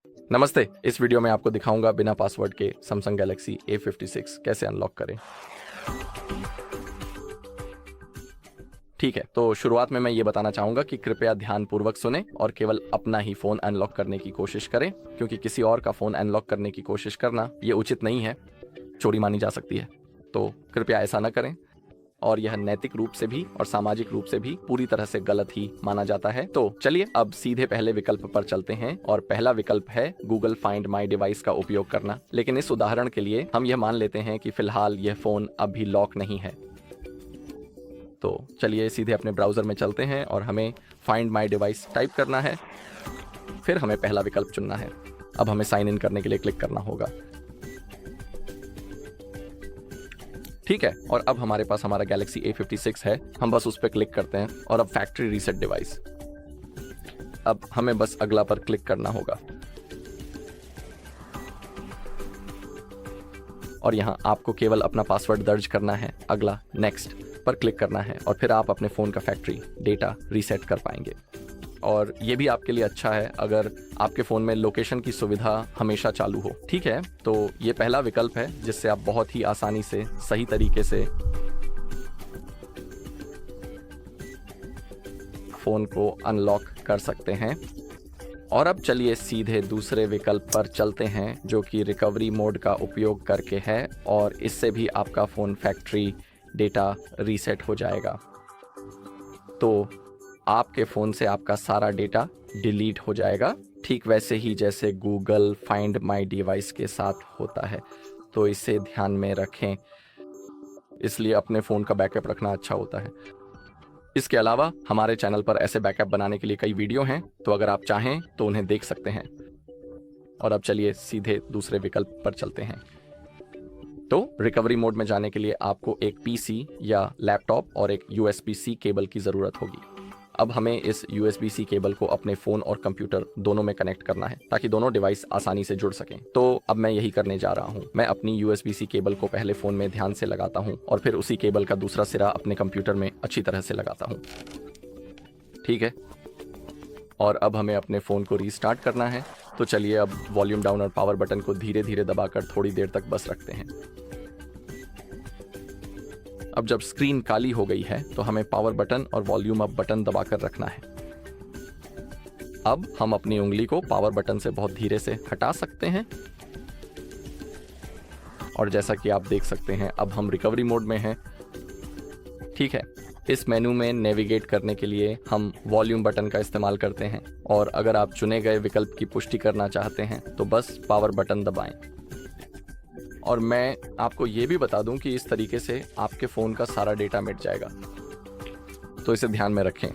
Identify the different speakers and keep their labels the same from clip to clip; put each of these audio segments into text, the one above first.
Speaker 1: नमस्ते। इस वीडियो में आपको दिखाऊंगा बिना पासवर्ड के सैमसंग गैलेक्सी A56 कैसे अनलॉक करें। ठीक है, तो शुरुआत में मैं ये बताना चाहूंगा कि कृपया ध्यानपूर्वक सुने और केवल अपना ही फ़ोन अनलॉक करने की कोशिश करें, क्योंकि किसी और का फ़ोन अनलॉक करने की कोशिश करना ये उचित नहीं है, चोरी मानी जा सकती है। तो कृपया ऐसा न करें, और यह नैतिक रूप से भी और सामाजिक रूप से भी पूरी तरह से गलत ही माना जाता है। तो चलिए अब सीधे पहले विकल्प पर चलते हैं, और पहला विकल्प है गूगल फाइंड माई डिवाइस का उपयोग करना। लेकिन इस उदाहरण के लिए हम यह मान लेते हैं कि फिलहाल यह फ़ोन अभी लॉक नहीं है। तो चलिए सीधे अपने ब्राउज़र में चलते हैं और हमें फाइंड माई डिवाइस टाइप करना है, फिर हमें पहला विकल्प चुनना है। अब हमें साइन इन करने के लिए क्लिक करना होगा। ठीक है, और अब हमारे पास हमारा गैलेक्सी A56 है। हम बस उस पर क्लिक करते हैं और अब फैक्ट्री रीसेट डिवाइस। अब हमें बस अगला पर क्लिक करना होगा, और यहाँ आपको केवल अपना पासवर्ड दर्ज करना है। अगला नेक्स्ट पर क्लिक करना है, और फिर आप अपने फ़ोन का फैक्ट्री डेटा रीसेट कर पाएंगे। और ये भी आपके लिए अच्छा है अगर आपके फ़ोन में लोकेशन की सुविधा हमेशा चालू हो। ठीक है, तो ये पहला विकल्प है जिससे आप बहुत ही आसानी से सही तरीके से फ़ोन को अनलॉक कर सकते हैं। और अब चलिए सीधे दूसरे विकल्प पर चलते हैं, जो कि रिकवरी मोड का उपयोग करके है, और इससे भी आपका फ़ोन फैक्ट्री डेटा रीसेट हो जाएगा। तो आपके फ़ोन से आपका सारा डेटा डिलीट हो जाएगा, ठीक वैसे ही जैसे गूगल फाइंड माई डिवाइस के साथ होता है। तो इसे ध्यान में रखें, इसलिए अपने फ़ोन का बैकअप रखना अच्छा होता है। इसके अलावा हमारे चैनल पर ऐसे बैकअप बनाने के लिए कई वीडियो हैं, तो अगर आप चाहें तो उन्हें देख सकते हैं। और अब चलिए सीधे दूसरे विकल्प पर चलते हैं। तो रिकवरी मोड में जाने के लिए आपको एक PC या लैपटॉप और एक USB-C केबल की ज़रूरत होगी। अब हमें इस USB-C केबल को अपने फ़ोन और कंप्यूटर दोनों में कनेक्ट करना है, ताकि दोनों डिवाइस आसानी से जुड़ सकें। तो अब मैं यही करने जा रहा हूँ। मैं अपनी USB-C केबल को पहले फ़ोन में ध्यान से लगाता हूँ, और फिर उसी केबल का दूसरा सिरा अपने कंप्यूटर में अच्छी तरह से लगाता हूँ। ठीक है, और अब हमें अपने फ़ोन को रीस्टार्ट करना है। तो चलिए अब वॉल्यूम डाउन और पावर बटन को धीरे धीरे दबाकर थोड़ी देर तक बस रखते हैं। अब जब स्क्रीन काली हो गई है तो हमें पावर बटन और वॉल्यूम अप बटन दबाकर रखना है। अब हम अपनी उंगली को पावर बटन से बहुत धीरे से हटा सकते हैं, और जैसा कि आप देख सकते हैं अब हम रिकवरी मोड में हैं। ठीक है, इस मेनू में नेविगेट करने के लिए हम वॉल्यूम बटन का इस्तेमाल करते हैं, और अगर आप चुने गए विकल्प की पुष्टि करना चाहते हैं तो बस पावर बटन दबाएं। और मैं आपको ये भी बता दूं कि इस तरीके से आपके फ़ोन का सारा डेटा मिट जाएगा, तो इसे ध्यान में रखें।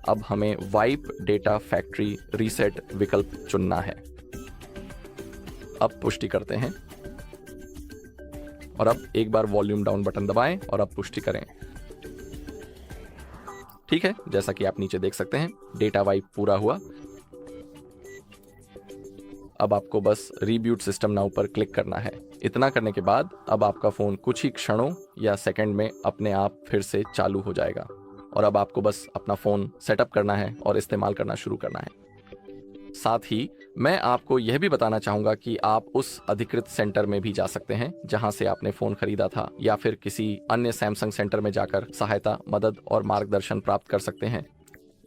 Speaker 1: अब हमें वाइप डेटा फैक्ट्री रीसेट विकल्प चुनना है। अब पुष्टि करते हैं, और अब एक बार वॉल्यूम डाउन बटन दबाएं और अब पुष्टि करें। ठीक है, जैसा कि आप नीचे देख सकते हैं डेटा वाइप पूरा हुआ। अब आपको बस रीब्यूट सिस्टम नाउ पर क्लिक करना है। इतना करने के बाद अब आपका फ़ोन कुछ ही क्षणों या सेकंड में अपने आप फिर से चालू हो जाएगा, और अब आपको बस अपना फ़ोन सेटअप करना है और इस्तेमाल करना शुरू करना है। साथ ही मैं आपको यह भी बताना चाहूँगा कि आप उस अधिकृत सेंटर में भी जा सकते हैं जहां से आपने फ़ोन खरीदा था, या फिर किसी अन्य सैमसंग सेंटर में जाकर सहायता, मदद और मार्गदर्शन प्राप्त कर सकते हैं।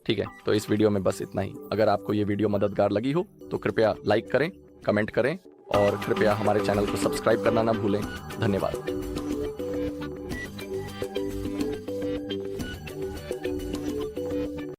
Speaker 1: ठीक है, तो इस वीडियो में बस इतना ही। अगर आपको ये वीडियो मददगार लगी हो तो कृपया लाइक करें, कमेंट करें, और कृपया हमारे चैनल को सब्सक्राइब करना ना भूलें। धन्यवाद।